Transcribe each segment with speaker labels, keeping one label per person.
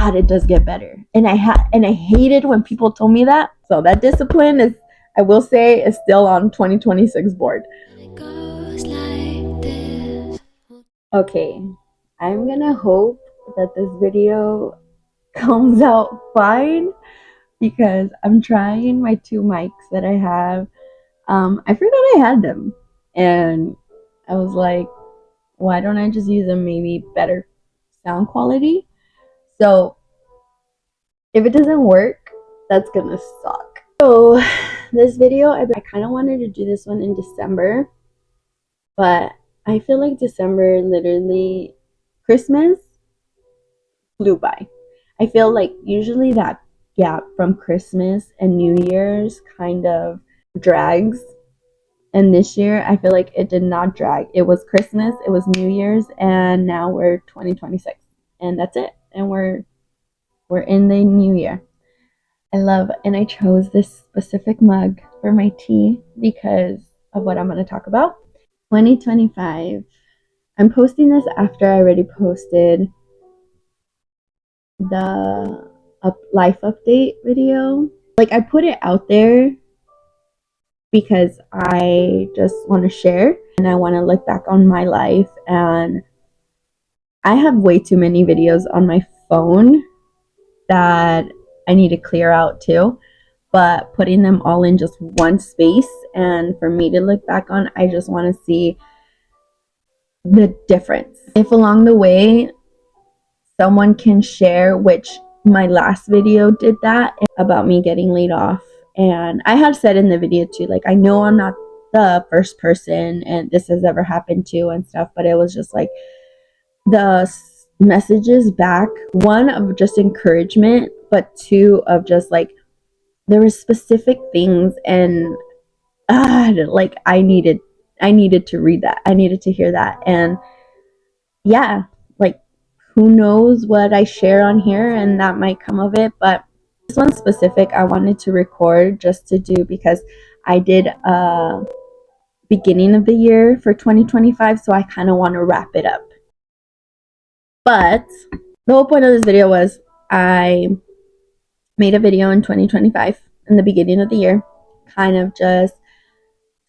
Speaker 1: God, it does get better. And I hated when people told me that. So that discipline is, I will say, is still on 2026 board. Okay, I'm gonna hope that this video comes out fine because I'm trying my two mics that I have. I forgot I had them, and I was like, why don't I just use a maybe better sound quality? So if it doesn't work, that's gonna suck. So this video, I kind of wanted to do this one in December, but I feel like December, literally, Christmas flew by. I feel like usually that gap from Christmas and New Year's kind of drags. And this year, I feel like it did not drag. It was Christmas, it was New Year's, and now we're 2026. And that's it. And we're in the new year. And I chose this specific mug for my tea because of what I'm going to talk about. 2025. I'm posting this after I already posted the life update video. Like, I put it out there because I just want to share and I want to look back on my life. And I have way too many videos on my phone that I need to clear out too. But putting them all in just one space and for me to look back on, I just want to see the difference. If along the way someone can share, which my last video did that, about me getting laid off. And I had said in the video too, like, I know I'm not the first person and this has ever happened to and stuff, but it was just like the messages back, one of just encouragement, but two of just like, there were specific things and like I needed to read that. I needed to hear that. And yeah, like, who knows what I share on here and that might come of it. But this one specific I wanted to record just to do because I did beginning of the year for 2025, so I kind of want to wrap it up. But the whole point of this video was I made a video in 2025 in the beginning of the year, kind of just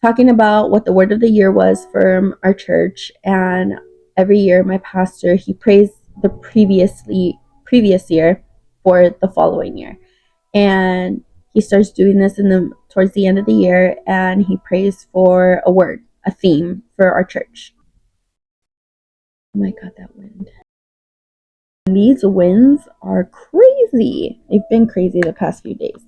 Speaker 1: talking about what the word of the year was from our church. And every year my pastor, he prays the previous year for the following year. And he starts doing this towards the end of the year, and he prays for a word, a theme for our church. Oh my God, that wind. These winds are crazy. They've been crazy the past few days.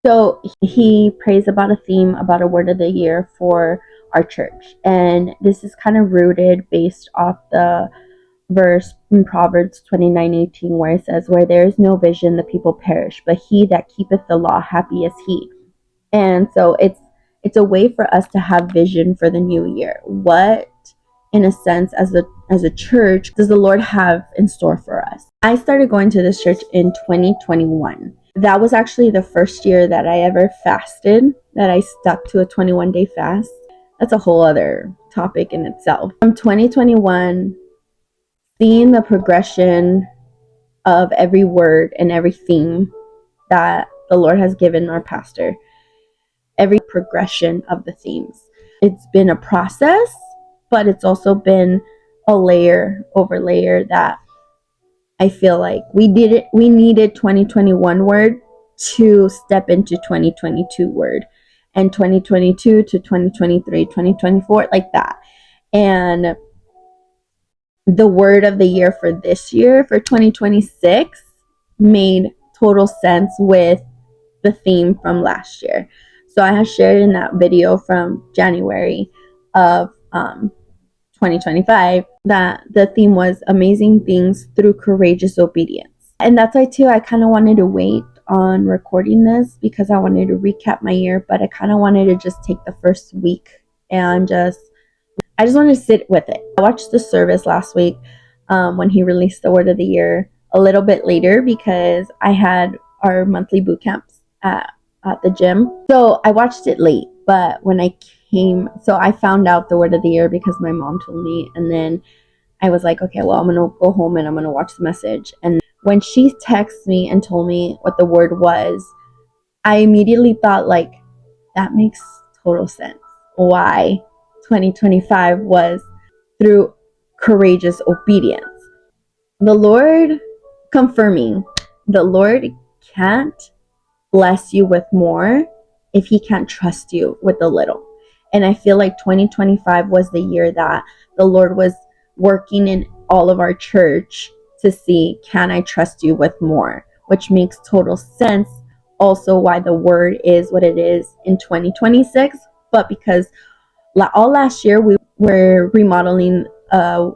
Speaker 1: So he prays about a theme, about a word of the year for our church. And this is kind of rooted based off the verse in Proverbs 29:18, where it says, where there is no vision, the people perish, but he that keepeth the law, happy is he. And so it's a way for us to have vision for the new year. What, in a sense, as a church, does the Lord have in store for us? I started going to this church in 2021. That was actually the first year that I ever fasted, that I stuck to a 21-day fast. That's a whole other topic in itself. From 2021, seeing the progression of every word and every theme that the Lord has given our pastor, every progression of the themes. It's been a process, but it's also been a layer over layer that I feel like we needed 2021 word to step into 2022 word, and 2022 to 2023, 2024, like that. And the word of the year for this year, for 2026, made total sense with the theme from last year. So I have shared in that video from January of 2025 that the theme was amazing things through courageous obedience. And that's why too I kind of wanted to wait on recording this because I wanted to recap my year, but I kind of wanted to just take the first week and I just wanted to sit with it. I watched the service last week when he released the word of the year a little bit later because I had our monthly boot camps at the gym. So I watched it late, but when I found out the word of the year because my mom told me, and then I was like, okay, well, I'm going to go home and I'm going to watch the message. And when she texted me and told me what the word was, I immediately thought, like, that makes total sense. Why 2025 was through courageous obedience. The Lord confirming, the Lord can't bless you with more if He can't trust you with a little. And I feel like 2025 was the year that the Lord was working in all of our church to see, can I trust you with more? Which makes total sense also why the word is what it is in 2026. But because all last year we were remodeling a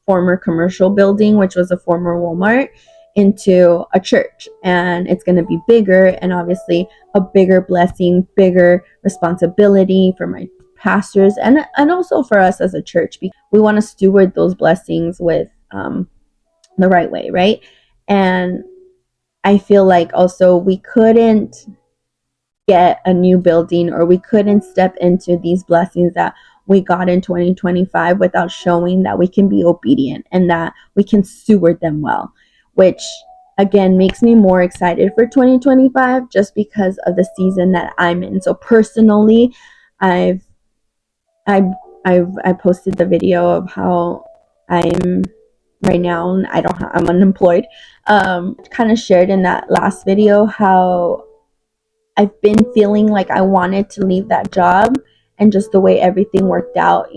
Speaker 1: former commercial building, which was a former Walmart, into a church, and it's going to be bigger, and obviously a bigger blessing, bigger responsibility for my pastors and also for us as a church, because we want to steward those blessings with the right way, right? And I feel like also we couldn't get a new building, or we couldn't step into these blessings that we got in 2025 without showing that we can be obedient and that we can steward them well, which again makes me more excited for 2025 just because of the season that I'm in. So personally, I've I posted the video of how I'm right now. I'm unemployed. Kind of shared in that last video how I've been feeling like I wanted to leave that job, and just the way everything worked out,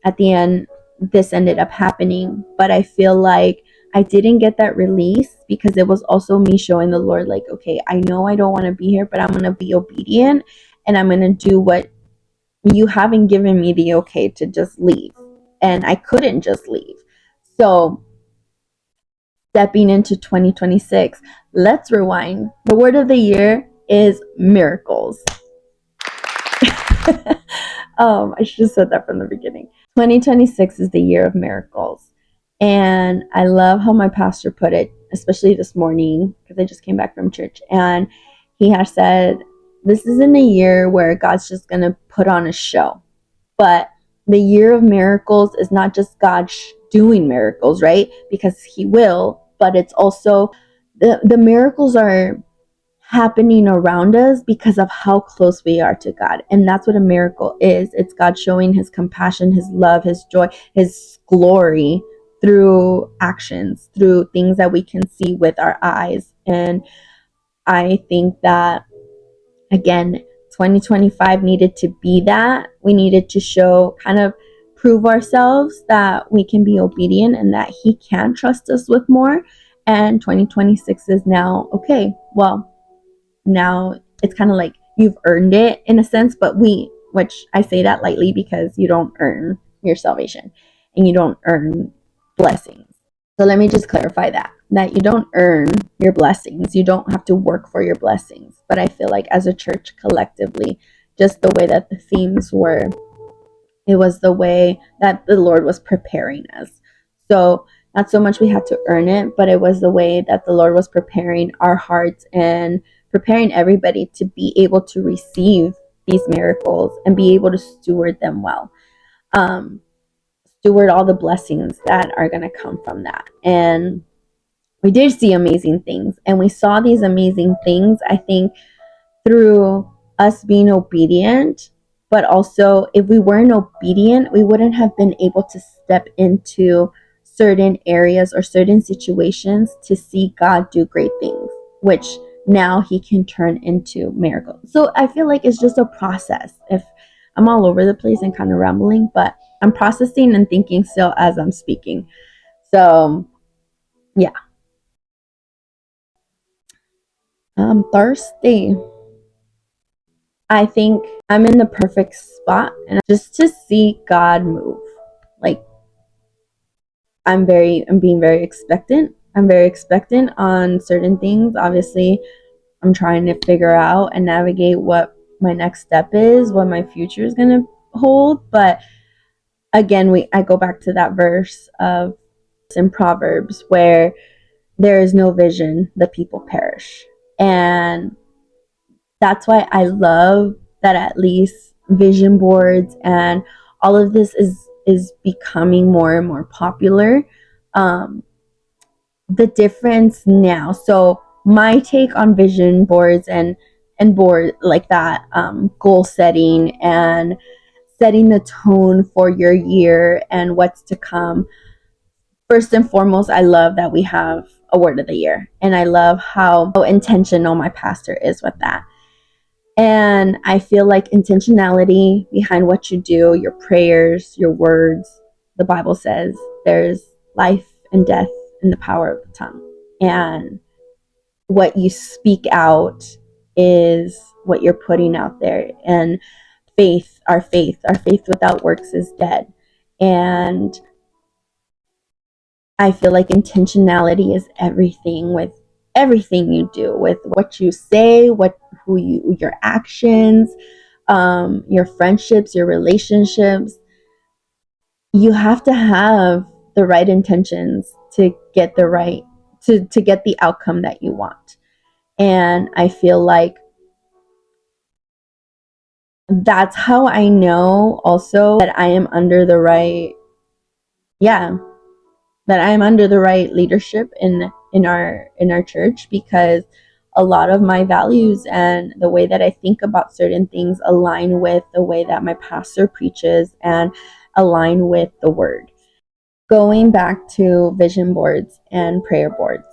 Speaker 1: at the end, this ended up happening. But I feel like I didn't get that release because it was also me showing the Lord, like, okay, I know I don't want to be here, but I'm going to be obedient and I'm going to do what you haven't given me the okay to just leave. And I couldn't just leave. So stepping into 2026, let's rewind. The word of the year is miracles. I should have said that from the beginning. 2026 is the year of miracles. And I love how my pastor put it, especially this morning, because I just came back from church. And he has said, this isn't a year where God's just going to put on a show. But the year of miracles is not just God doing miracles, right? Because He will, but it's also the miracles are happening around us because of how close we are to God. And that's what a miracle is. It's God showing His compassion, His love, His joy, His glory through actions, through things that we can see with our eyes. And I think that, again, 2025 needed to be that. We needed to show, kind of prove ourselves that we can be obedient and that He can trust us with more. And 2026 is now, okay, well, now it's kind of like you've earned it in a sense, but which I say that lightly because you don't earn your salvation and you don't earn blessings. So let me just clarify that you don't earn your blessings. You don't have to work for your blessings. But I feel like as a church collectively, just the way that the themes were, it was the way that the Lord was preparing us. So not so much we had to earn it, but it was the way that the Lord was preparing our hearts and preparing everybody to be able to receive these miracles and be able to steward them well. Steward all the blessings that are going to come from that. And we did see amazing things. And we saw these amazing things, I think, through us being obedient. But also, if we weren't obedient, we wouldn't have been able to step into certain areas or certain situations to see God do great things, which now He can turn into miracles. So I feel like it's just a process. If I'm all over the place and kind of rambling, but I'm processing and thinking still as I'm speaking. So yeah. Thursday, I think I'm in the perfect spot, and just to see God move. Like, I'm being very expectant. I'm very expectant on certain things. Obviously, I'm trying to figure out and navigate what my next step is, what my future is going to hold. But again, I go back to that verse of in Proverbs where there is no vision, the people perish. And that's why I love that at least vision boards and all of this is becoming more and more popular. the difference now. So my take on vision boards and board like that, goal setting and setting the tone for your year and what's to come. First and foremost, I love that we have a word of the year, and I love how intentional my pastor is with that. And I feel like intentionality behind what you do, your prayers, your words, the Bible says there's life and death in the power of the tongue. And what you speak out is what you're putting out there. And our faith without works is dead. And I feel like intentionality is everything with everything you do, with what you say, your actions, your friendships, your relationships. You have to have the right intentions to get to get the outcome that you want. And I feel like that's how I know also that I am under the right, yeah, that I'm under the right leadership in our church, because a lot of my values and the way that I think about certain things align with the way that my pastor preaches and align with the word. Going back to vision boards and prayer boards,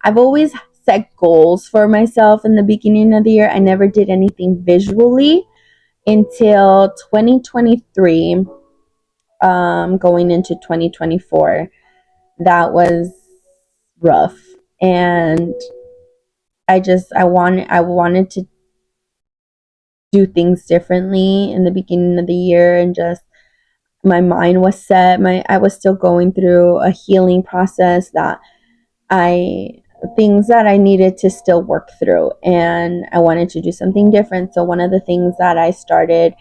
Speaker 1: I've always set goals for myself in the beginning of the year. I never did anything visually until 2023, going into 2024. That was rough. And I wanted to do things differently in the beginning of the year, and just my mind was set. I was still going through a healing process, that I things that I needed to still work through, and I wanted to do something different. So one of the things that I started,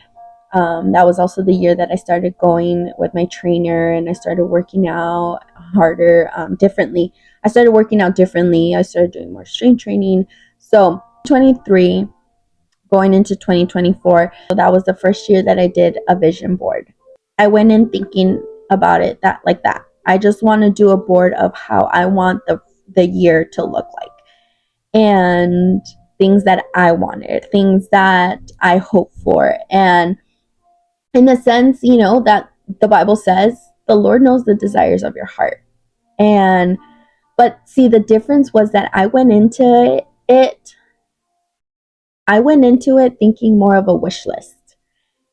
Speaker 1: that was also the year that I started going with my trainer, and I started working out harder, differently. I started working out differently. I started doing more strength training. So 23 going into 2024, that was the first year that I did a vision board. I went in thinking about it that I just want to do a board of how I want the year to look like, and things that I wanted, things that I hope for. And in the sense, that the Bible says the Lord knows the desires of your heart. And but see, the difference was that I went into it thinking more of a wish list.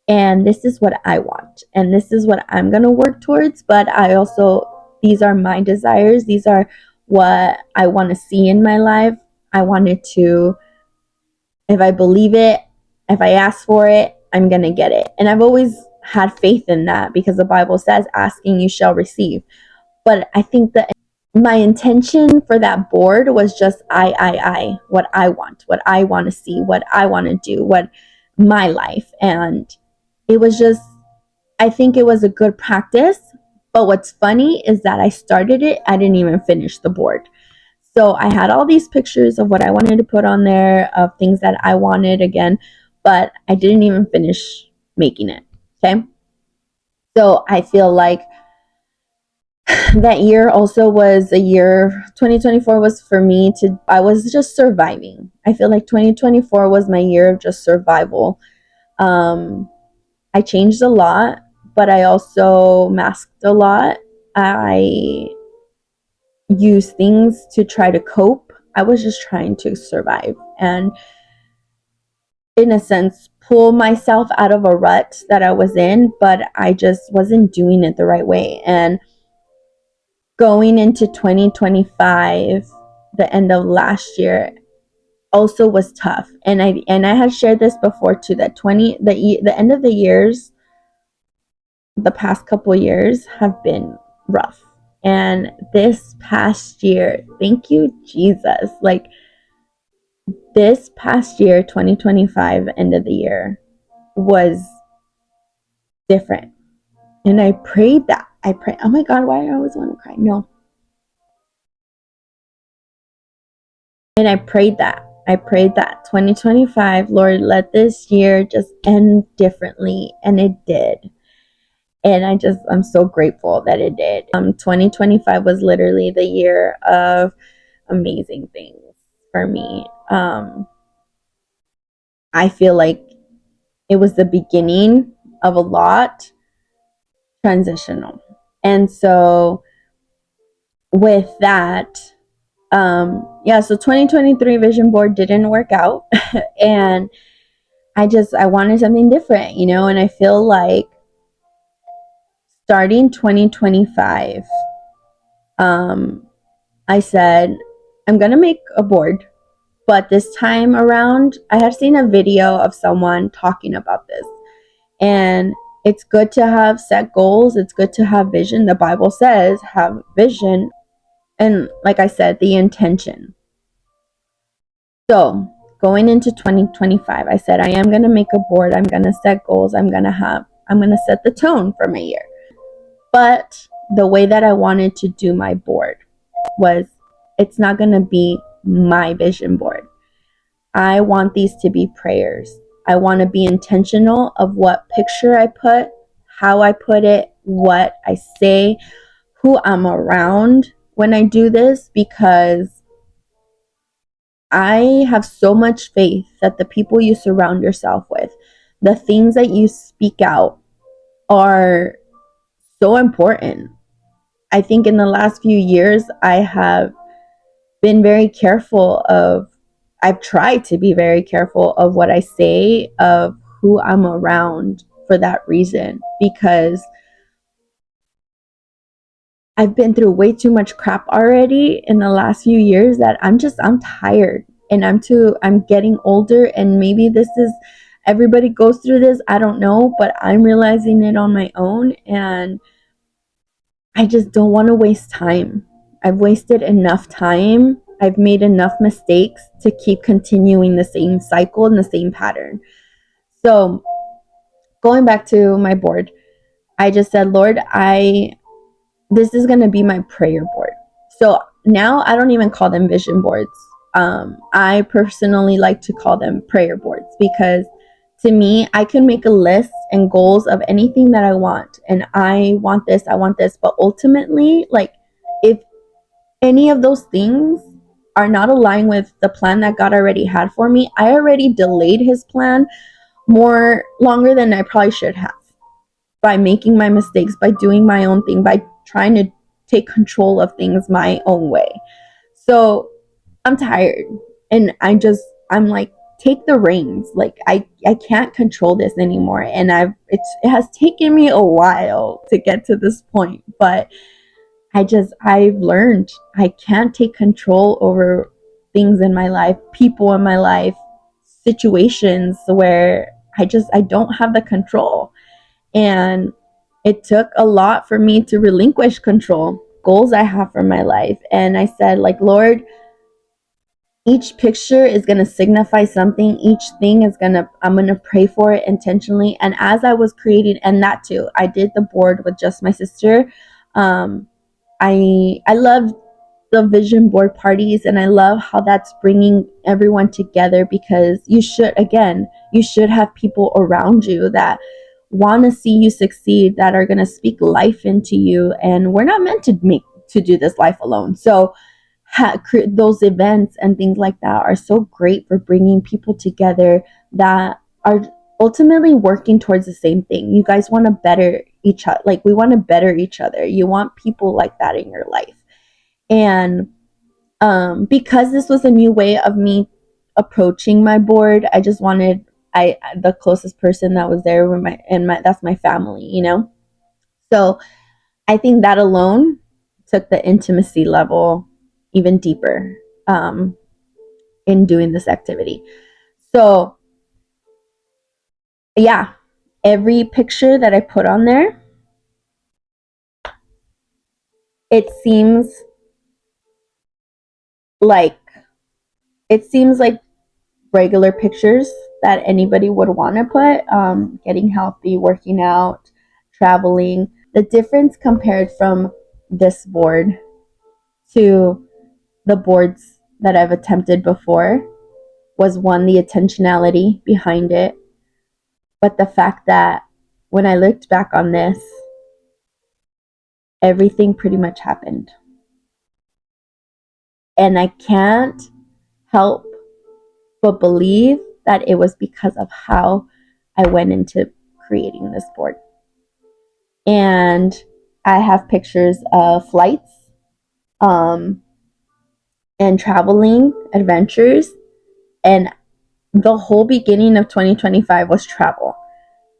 Speaker 1: And this is what I want, and this is what I'm going to work towards. But these are my desires. These are what I want to see in my life. I wanted to, if I believe it, if I ask for it, I'm going to get it. And I've always had faith in that, because the Bible says, asking you shall receive. But I think that my intention for that board was just what I want to see, what I want to do, what my life. And it was just, I think it was a good practice. But what's funny is that I started it, I didn't even finish the board. So I had all these pictures of what I wanted to put on there, of things that I wanted again, but I didn't even finish making it. Okay. So I feel like that year also was a year, 2024 was for me I was just surviving. I feel like 2024 was my year of just survival. I changed a lot, but I also masked a lot. I used things to try to cope. I was just trying to survive and, in a sense, pull myself out of a rut that I was in, but I just wasn't doing it the right way. And going into 2025, the end of last year, also was tough. And I had shared this before too, that the end of the years, the past couple years have been rough. And this past year, thank you, Jesus. Like, this past year, 2025, end of the year, was different. And I prayed that. Oh my God, why do I always want to cry? No. And I prayed that. 2025, Lord, let this year just end differently. And it did. And I'm so grateful that it did. 2025 was literally the year of amazing things for me. I feel like it was the beginning of a lot transitional. And so with that, so 2023 vision board didn't work out. And I wanted something different, and I feel like starting 2025, I said, I'm going to make a board. But this time around, I have seen a video of someone talking about this. And it's good to have set goals. It's good to have vision. The Bible says have vision. And like I said, the intention. So going into 2025, I said, I am going to make a board. I'm going to set goals. I'm going to set the tone for my year. But the way that I wanted to do my board was, it's not going to be my vision board. I want these to be prayers. I want to be intentional of what picture I put, how I put it, what I say, who I'm around when I do this, because I have so much faith that the people you surround yourself with, the things that you speak out, are so important. I think in the last few years, I have been very careful of, I've tried to be very careful of what I say, of who I'm around, for that reason, because I've been through way too much crap already in the last few years that I'm tired, and I'm getting older, and maybe this is, everybody goes through this, I don't know, but I'm realizing it on my own, and I just don't want to waste time. I've wasted enough time. I've made enough mistakes to keep continuing the same cycle and the same pattern. So, going back to my board, I just said, Lord, this is going to be my prayer board. So now I don't even call them vision boards. I personally like to call them prayer boards, because to me, I can make a list and goals of anything that I want. And I want this, but ultimately, like, if any of those things are not aligned with the plan that God already had for me, I already delayed his plan more longer than I probably should have, by making my mistakes, by doing my own thing, by trying to take control of things my own way. So I'm tired, and I'm like, take the reins. Like, I can't control this anymore. And it has taken me a while to get to this point, but I've learned I can't take control over things in my life, people in my life, situations where I don't have the control. And it took a lot for me to relinquish control, goals I have for my life. And I said, like, Lord, each picture is going to signify something. Each thing I'm going to pray for it intentionally. And as I was creating, and that too, I did the board with just my sister. I love the vision board parties, and I love how that's bringing everyone together, because you should have people around you that want to see you succeed, that are going to speak life into you. And we're not meant to do this life alone. So those events and things like that are so great for bringing people together that are ultimately working towards the same thing. You guys want to better each other. Like, we want to better each other. You want people like that in your life. And because this was a new way of me approaching my board, I just wanted the closest person that was there with that's my family. So I think that alone took the intimacy level even deeper in doing this activity. So yeah, every picture that I put on there, it seems like regular pictures that anybody would want to put, getting healthy, working out, traveling. The difference compared from this board to the boards that I've attempted before was, one, the intentionality behind it, but the fact that when I looked back on this, everything pretty much happened. And I can't help but believe that it was because of how I went into creating this board. And I have pictures of flights, um, and traveling adventures, and the whole beginning of 2025 was travel.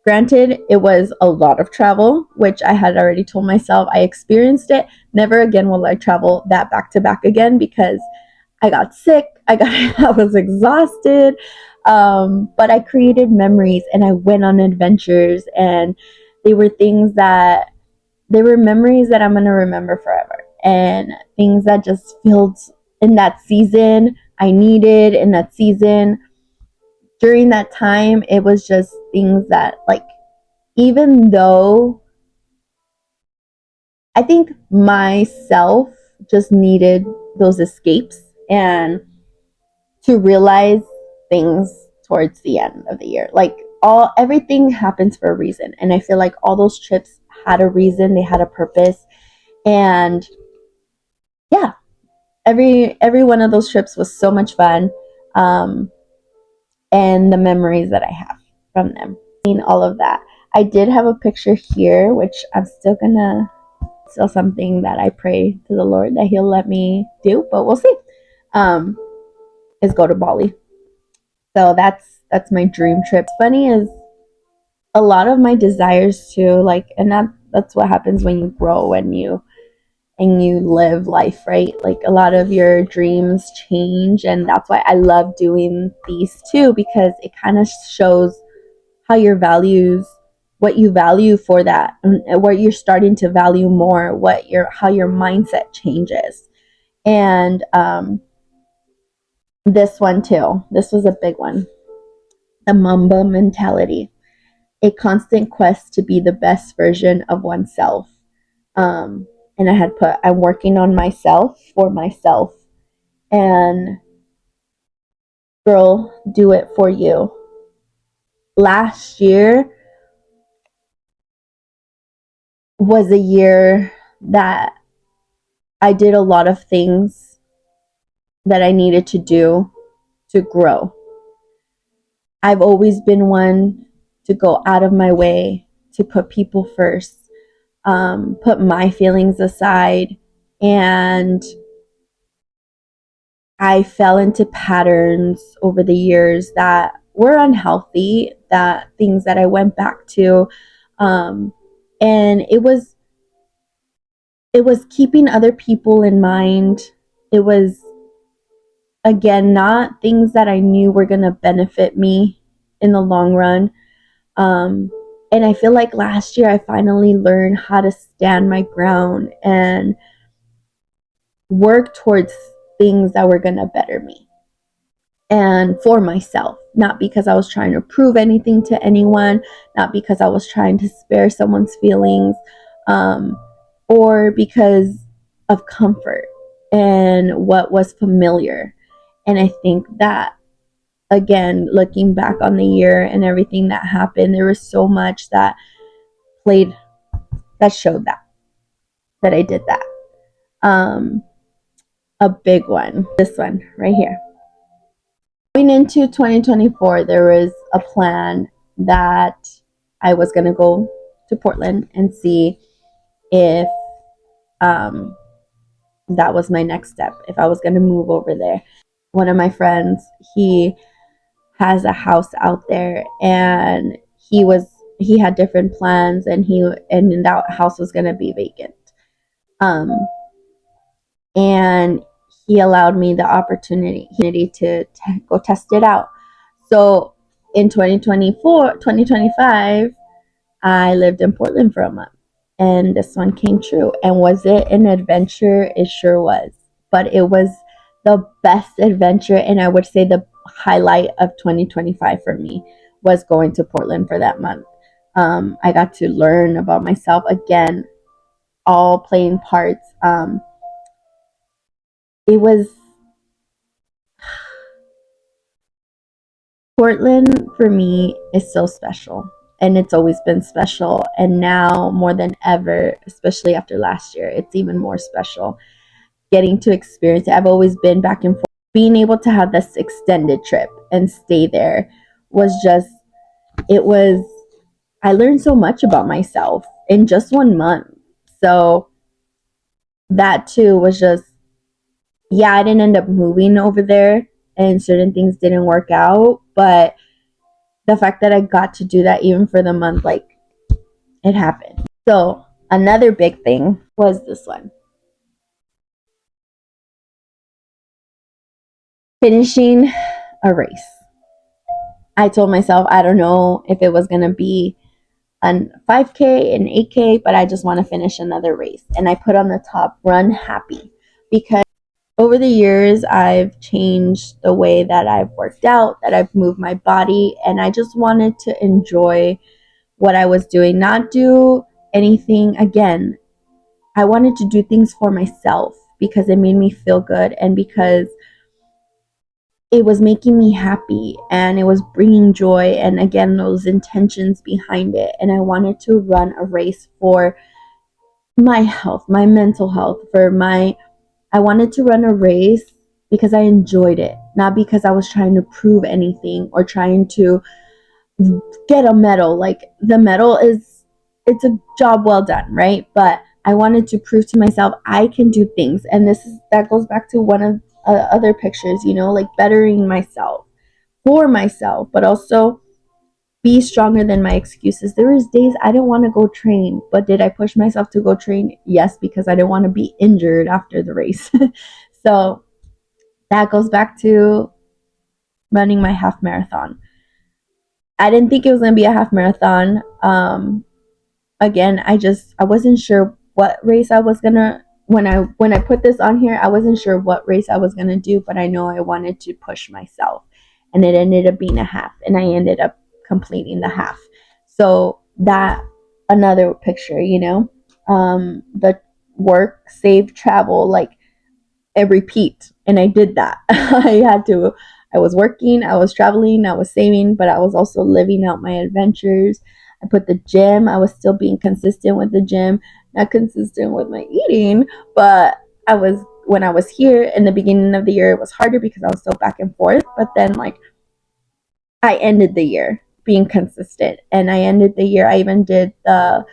Speaker 1: Granted, it was a lot of travel, which I had already told myself I experienced it. Never again will I travel that back to back again because I got sick. I was exhausted. But I created memories and I went on adventures, and they were things that they were memories that I'm going to remember forever, and things that just filled in that season I needed in that season. During that time, it was just things that, like, even though I think myself just needed those escapes and to realize things towards the end of the year. Like, everything happens for a reason, and I feel like all those trips had a reason, they had a purpose. And yeah, every one of those trips was so much fun. Um, and the memories that I have from them, seeing all of that. I did have a picture here, which I'm still something that I pray to the Lord that He'll let me do, but we'll see. Um, is go to Bali. So that's my dream trip. Funny is a lot of my desires too, like, and that's what happens when you grow and you live life, right? Like, a lot of your dreams change, and that's why I love doing these too, because it kind of shows how your values, what you value for that, and what you're starting to value more, how your mindset changes. And this one too, this was a big one. The Mamba mentality, a constant quest to be the best version of oneself. And I had put, I'm working on myself for myself. And girl, do it for you. Last year was a year that I did a lot of things that I needed to do to grow. I've always been one to go out of my way to put people first, put my feelings aside, and I fell into patterns over the years that were unhealthy, that things that I went back to. Um, and it was keeping other people in mind. It was, again, not things that I knew were going to benefit me in the long run. Um, and I feel like last year I finally learned how to stand my ground and work towards things that were going to better me and for myself, not because I was trying to prove anything to anyone, not because I was trying to spare someone's feelings, um, or because of comfort and what was familiar. And I think that, again, looking back on the year and everything that happened, there was so much that played, that showed that I did that. Um, a big one, this one right here. Going into 2024, there was a plan that I was going to go to Portland and see if um, that was my next step, if I was going to move over there. One of my friends, he has a house out there, and he had different plans, and that house was going to be vacant. Um, and he allowed me the opportunity to go test it out. So in 2025, I lived in Portland for a month, and this one came true. And was it an adventure? It sure was. But it was the best adventure, and I would say the highlight of 2025 for me was going to Portland for that month. I got to learn about myself again, all playing parts. It was Portland for me is so special. and it's always been special. And now more than ever, especially after last year, it's even more special getting to experience it. I've always been back and forth. Being able to have this extended trip and stay there was just, it was, I learned so much about myself in just 1 month. So that too was just, yeah, I didn't end up moving over there and certain things didn't work out, but the fact that I got to do that even for the month, like, it happened. So another big thing was this one. Finishing a race. I told myself I don't know if it was going to be an 5K, an 8K, but I just want to finish another race. And I put on the top, run happy, because over the years I've changed the way that I've worked out, that I've moved my body, and I just wanted to enjoy what I was doing, not do anything again. I wanted to do things for myself because it made me feel good and because it was making me happy and it was bringing joy, and again, those intentions behind it. And I wanted to run a race for my health, my mental health, I wanted to run a race because I enjoyed it, not because I was trying to prove anything or trying to get a medal. Like, the medal is, it's a job well done, right? But I wanted to prove to myself I can do things. And that goes back to one of other pictures, like bettering myself for myself, but also be stronger than my excuses. There was days I didn't want to go train, but did I push myself to go train? Yes, because I didn't want to be injured after the race. So that goes back to running my half marathon. I didn't think it was going to be a half marathon. Again, I wasn't sure what race I was gonna, when I put this on here, I wasn't sure what race I was gonna do, but I know I wanted to push myself, and it ended up being a half, and I ended up completing the half. So that, another picture, the work, save, travel, like, and repeat. And I did that. I was working, I was traveling, I was saving, but I was also living out my adventures. I put the gym, I was still being consistent with the gym, not consistent with my eating, but when I was here in the beginning of the year, it was harder because I was so back and forth. But then, like, I ended the year being consistent, and I ended the year, I even did my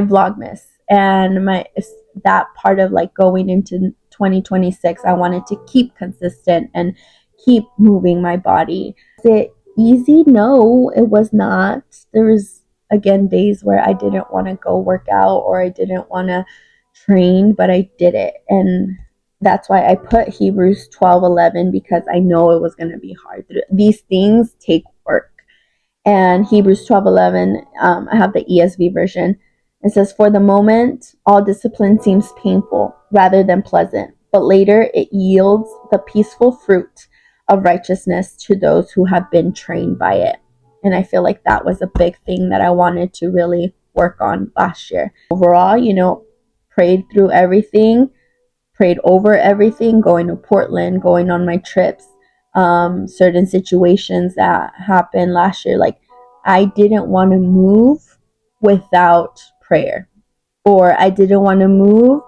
Speaker 1: Vlogmas and that part of, like, going into 2026. I wanted to keep consistent and keep moving my body. Is it easy? No, it was not. There was, again, days where I didn't want to go work out or I didn't want to train, but I did it. And that's why I put Hebrews 12:11, because I know it was going to be hard. These things take work. And Hebrews 12:11, I have the ESV version. It says, "For the moment, all discipline seems painful rather than pleasant, but later it yields the peaceful fruit of righteousness to those who have been trained by it." And I feel like that was a big thing that I wanted to really work on last year. Overall, prayed through everything, prayed over everything, going to Portland, going on my trips, certain situations that happened last year. Like, I didn't want to move without prayer, or I didn't want to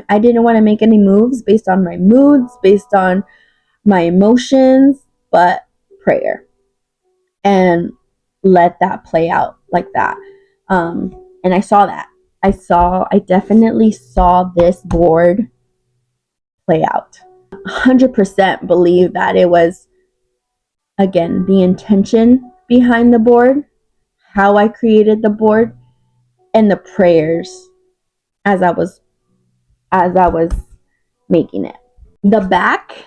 Speaker 1: I didn't want to make any moves based on my moods, based on my emotions, but prayer, and let that play out like that. And I saw that. I definitely saw this board play out. 100% believe that it was, again, the intention behind the board, how I created the board, and the prayers as I was making it. The back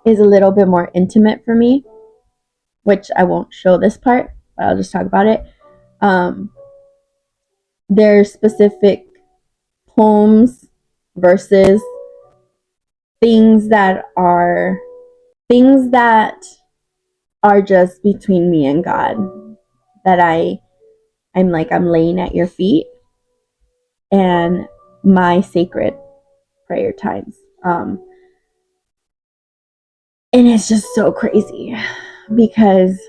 Speaker 1: is a little bit more intimate for me, which I won't show this part, but I'll just talk about it. There's specific poems, verses, things that are just between me and God, that I'm laying at your feet, and my sacred prayer times. And it's just so crazy because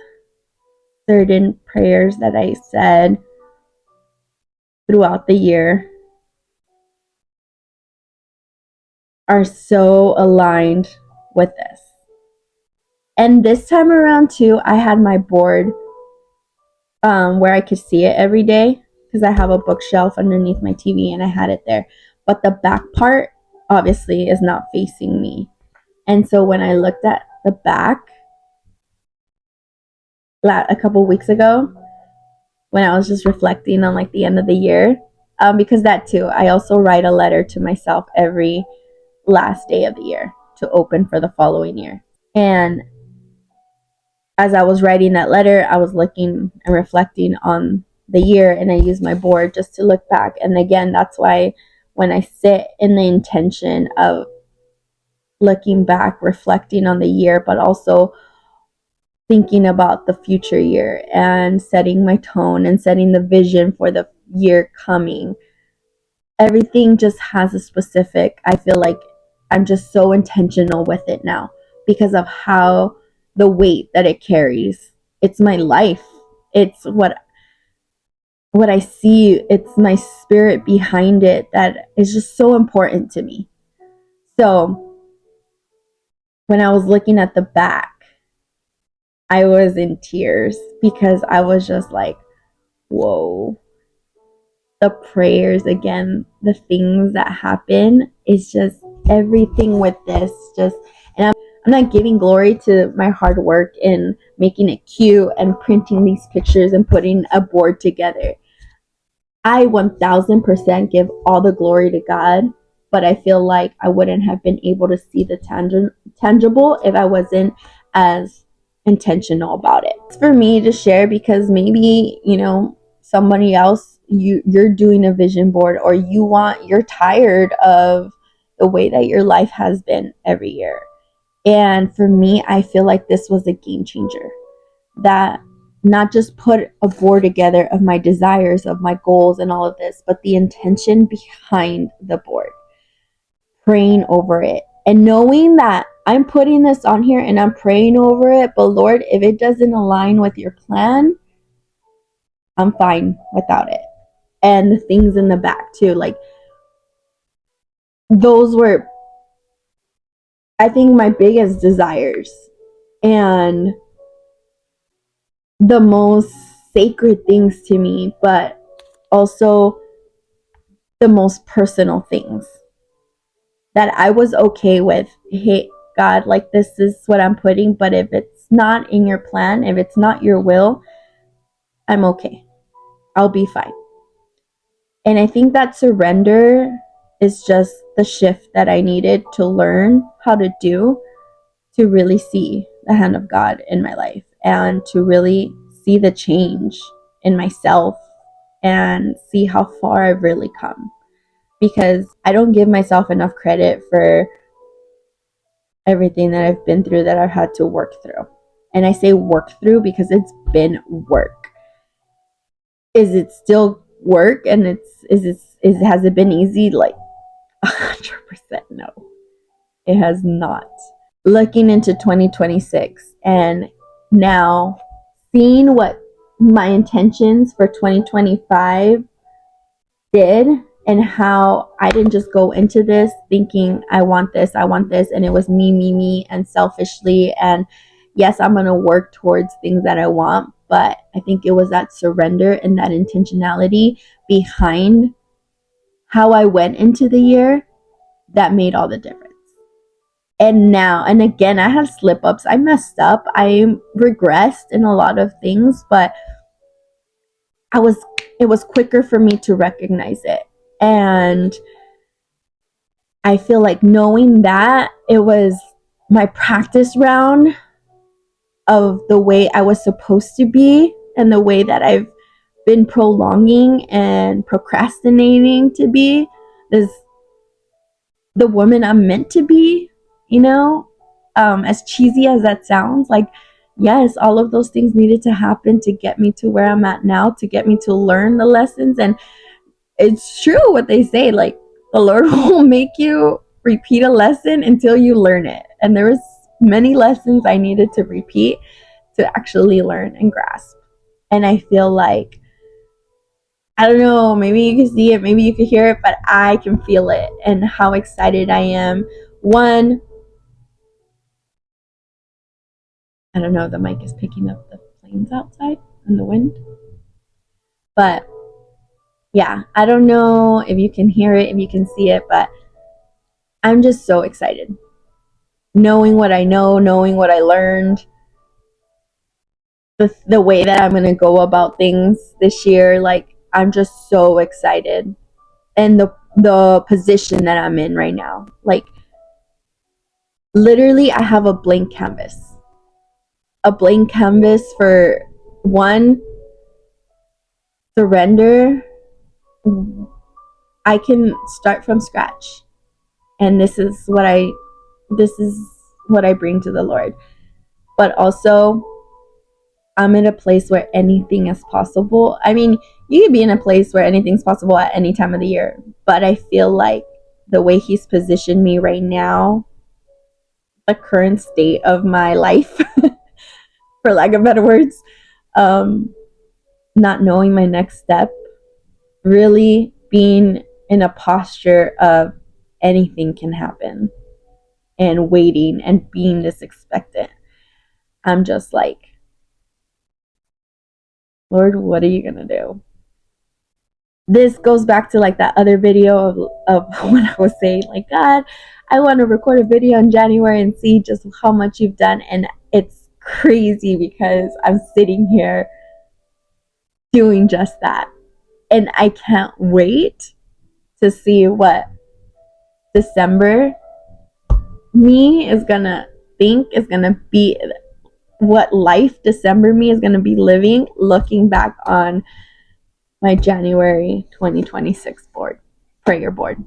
Speaker 1: certain prayers that I said throughout the year are so aligned with this. And this time around too, I had my board where I could see it every day because I have a bookshelf underneath my TV and I had it there. But the back part obviously is not facing me. And so when I looked at the back a couple weeks ago, when I was just reflecting on like the end of the year, because that too, I also write a letter to myself every last day of the year to open for the following year. And as I was writing that letter, I was looking and reflecting on the year, and I used my board just to look back. And again, that's why when I sit in the intention of looking back, reflecting on the year, but also thinking about the future year and setting my tone and setting the vision for the year coming, everything just has a specific, I feel like I'm just so intentional with it now because of how the weight that it carries. It's my life. It's what I see. It's my spirit behind it that is just so important to me. So when I was looking at the back, I was in tears because I was just like, whoa. The prayers again, the things that happen is just everything with this just, and I'm not giving glory to my hard work in making it cute and printing these pictures and putting a board together. I 1000% give all the glory to God, but I feel like I wouldn't have been able to see the tangible if I wasn't as intentional about it. It's for me to share because maybe, somebody else, you're doing a vision board, or you're tired of the way that your life has been every year. And for me, I feel like this was a game changer. That not just put a board together of my desires, of my goals and all of this, but the intention behind the board, praying over it and knowing that I'm putting this on here and I'm praying over it, but Lord, if it doesn't align with your plan, I'm fine without it. And the things in the back too, like those were, I think, my biggest desires and the most sacred things to me, but also the most personal things that I was okay with. Hey, God, like this is what I'm putting, but if it's not in your plan, if it's not your will, I'm okay. I'll be fine. And I think that surrender is just the shift that I needed to learn how to do to really see the hand of God in my life and to really see the change in myself and see how far I've really come. Because I don't give myself enough credit for everything that I've been through, that I've had to work through. And I say work through because it's been work. Is it still work? And has it been easy? Like 100% no. It has not. Looking into 2026 and now seeing what my intentions for 2025 did, and how I didn't just go into this thinking I want this, and it was me, and selfishly. And yes, I'm going to work towards things that I want, but I think it was that surrender and that intentionality behind how I went into the year that made all the difference. And now, and again, I had slip ups. I messed up. I regressed in a lot of things, but it was quicker for me to recognize it. And I feel like knowing that it was my practice round of the way I was supposed to be and the way that I've been prolonging and procrastinating to be is the woman I'm meant to be, as cheesy as that sounds. Like, yes, all of those things needed to happen to get me to where I'm at now, to get me to learn the lessons. And it's true what they say, like the Lord will make you repeat a lesson until you learn it. And there was many lessons I needed to repeat to actually learn and grasp. And I feel like, I don't know, maybe you can see it, maybe you can hear it, but I can feel it and how excited I am. One, I don't know, the mic is picking up the planes outside and the wind. But yeah, I don't know if you can hear it, if you can see it, but I'm just so excited. Knowing what I know, knowing what I learned, the way that I'm going to go about things this year, like I'm just so excited. And the position that I'm in right now. Like literally I have a blank canvas. A blank canvas for one, surrender. I can start from scratch. And this is what I bring to the Lord. But also I'm in a place where anything is possible. I mean, you could be in a place where anything's possible at any time of the year, but I feel like the way he's positioned me right now, the current state of my life, for lack of better words, um, not knowing my next step, really being in a posture of anything can happen and waiting and being this expectant. I'm just like, Lord, what are you going to do? This goes back to like that other video of when I was saying, like, God, I want to record a video in January and see just how much you've done. And it's crazy because I'm sitting here doing just that. And I can't wait to see what December me is gonna think is gonna be, what life December me is gonna be living, looking back on my January 2026 prayer board.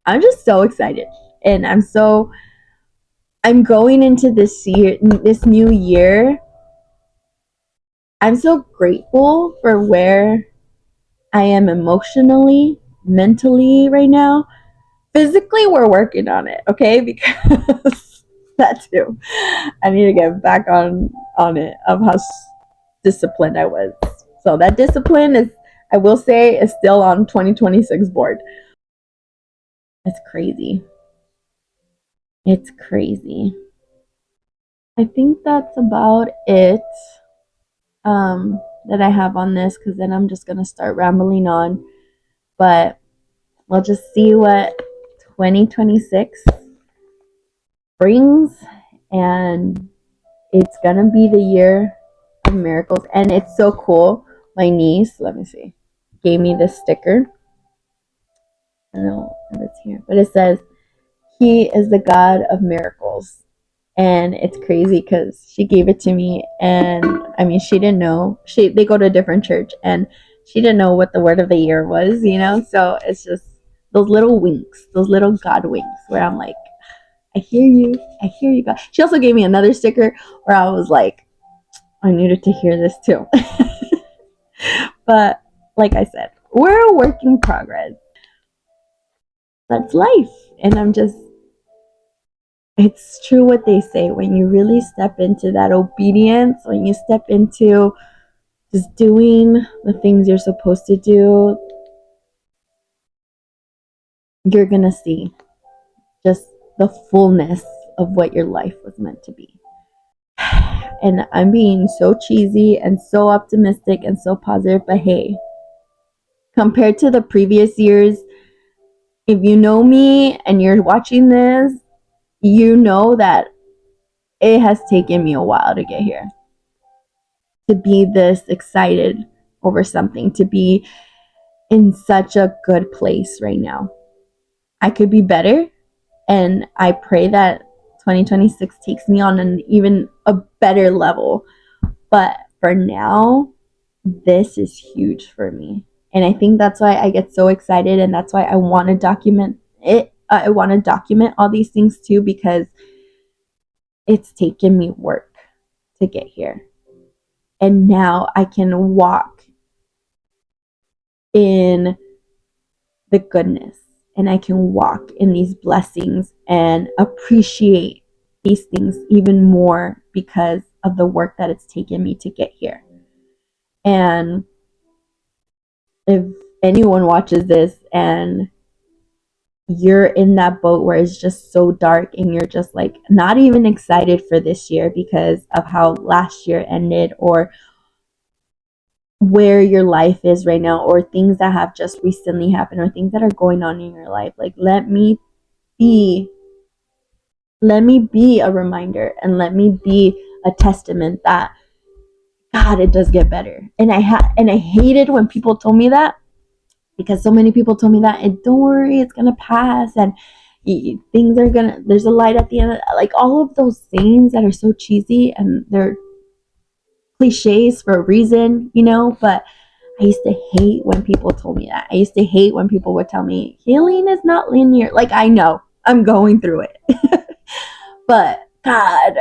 Speaker 1: I'm just so excited. And I'm going into this new year. I'm so grateful for where I am emotionally, mentally right now. Physically, we're working on it, okay? Because that too. I need to get back on it of how disciplined I was. So that discipline is, I will say, is still on 2026 board. It's crazy. It's crazy. I think that's about it that I have on this, because then I'm just going to start rambling on. But we'll just see what 2026 brings. And it's going to be the year of miracles. And it's so cool. My niece, let me see, gave me this sticker. I don't know if it's here, but it says, He is the God of miracles. And it's crazy because she gave it to me, and I mean, she didn't know. They go to a different church, and she didn't know what the word of the year was, you know. So it's just those little winks, those little God winks, where I'm like, I hear you, God. She also gave me another sticker where I was like, I needed to hear this too. But like I said, we're a work in progress. That's life, and it's true what they say, when you really step into that obedience, when you step into just doing the things you're supposed to do, you're gonna see just the fullness of what your life was meant to be. And I'm being so cheesy and so optimistic and so positive, but hey, compared to the previous years, if you know me and you're watching this, you know that it has taken me a while to get here. To be this excited over something, to be in such a good place right now. I could be better, and I pray that 2026 takes me on an even a better level. But for now, this is huge for me. And I think that's why I get so excited, and that's why I want to document it. I want to document all these things too, because it's taken me work to get here. And now I can walk in the goodness, and I can walk in these blessings and appreciate these things even more because of the work that it's taken me to get here. And if anyone watches this and you're in that boat where it's just so dark and you're just like not even excited for this year because of how last year ended, or where your life is right now, or things that have just recently happened, or things that are going on in your life, like be let me be a reminder, and let me be a testament that God, it does get better. And I hated when people told me that, because so many people told me that, and don't worry, it's gonna pass, and things are gonna, there's a light at the end of, like all of those things that are so cheesy and they're cliches for a reason, but I used to hate when people told me that. I used to hate when people would tell me healing is not linear. Like, I know I'm going through it. But God,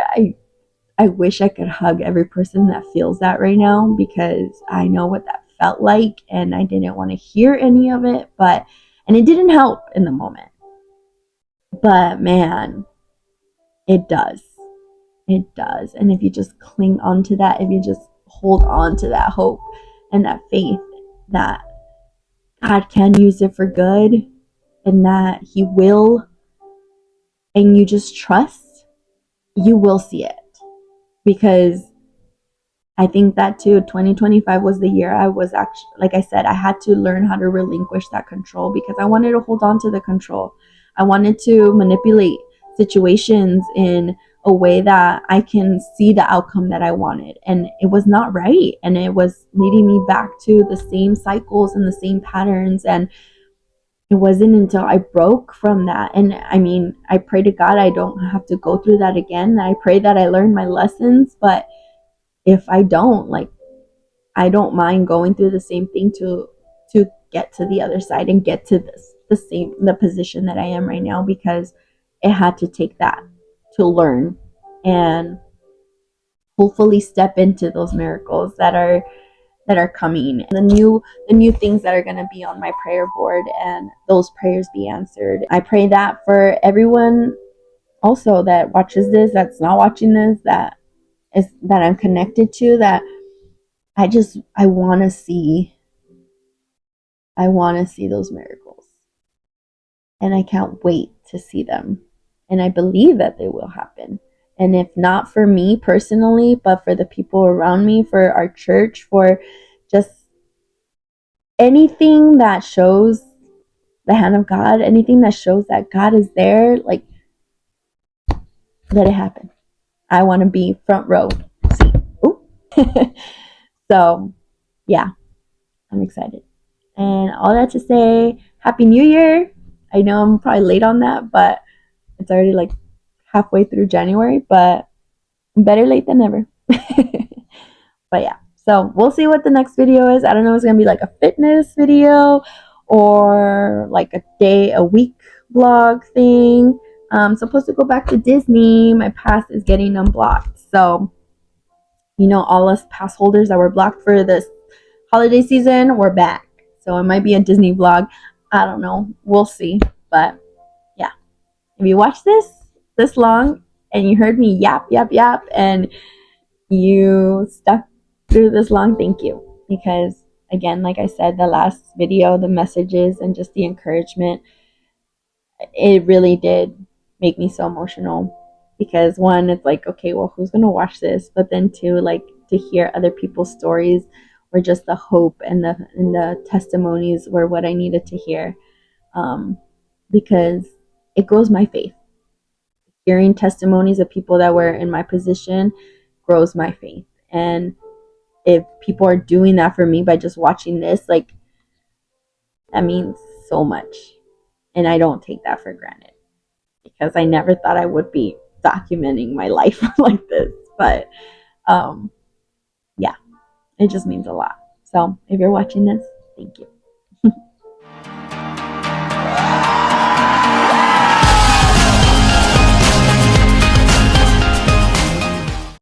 Speaker 1: I wish I could hug every person that feels that right now, because I know what that felt like and I didn't want to hear any of it, and it didn't help in the moment. But man, it does. It does. And if you just cling on to that, if you just hold on to that hope and that faith that God can use it for good and that He will, and you just trust, you will see it. Because I think that too, 2025 was the year I was actually, like I said, I had to learn how to relinquish that control, because I wanted to hold on to the control. I wanted to manipulate situations in a way that I can see the outcome that I wanted. And it was not right. And it was leading me back to the same cycles and the same patterns. And it wasn't until I broke from that. And I mean, I pray to God I don't have to go through that again. I pray that I learn my lessons. But if I don't, like, I don't mind going through the same thing to get to the other side and get to the position that I am right now, because it had to take that to learn and hopefully step into those miracles that are coming, the new things that are going to be on my prayer board, and those prayers be answered. I pray that for everyone also that watches this, that's not watching this, that I'm connected to, that I want to see, those miracles, and I can't wait to see them, and I believe that they will happen. And if not for me personally, but for the people around me, for our church, for just anything that shows the hand of God, anything that shows that God is there, like, let it happen. I want to be front row seat. Ooh. So, yeah, I'm excited. And all that to say, Happy New Year. I know I'm probably late on that, but it's already like halfway through January, but better late than never. But yeah, so we'll see what the next video is. I don't know if it's going to be like a fitness video or like a week vlog thing. I'm supposed to go back to Disney. My pass is getting unblocked. So, all us pass holders that were blocked for this holiday season, we're back. So it might be a Disney vlog. I don't know. We'll see. But yeah, if you watch this long and you heard me yap, yap, yap, and you stuck through this long, thank you. Because again, like I said, the last video, the messages and just the encouragement, it really did make me so emotional. Because one, it's like, okay, well, who's gonna watch this? But then two, like, to hear other people's stories, or just the hope and the testimonies were what I needed to hear, because it grows my faith. Hearing testimonies of people that were in my position grows my faith. And if people are doing that for me by just watching this, like, that means so much. And I don't take that for granted, because I never thought I would be documenting my life like this. But yeah, it just means a lot. So if you're watching this, thank you.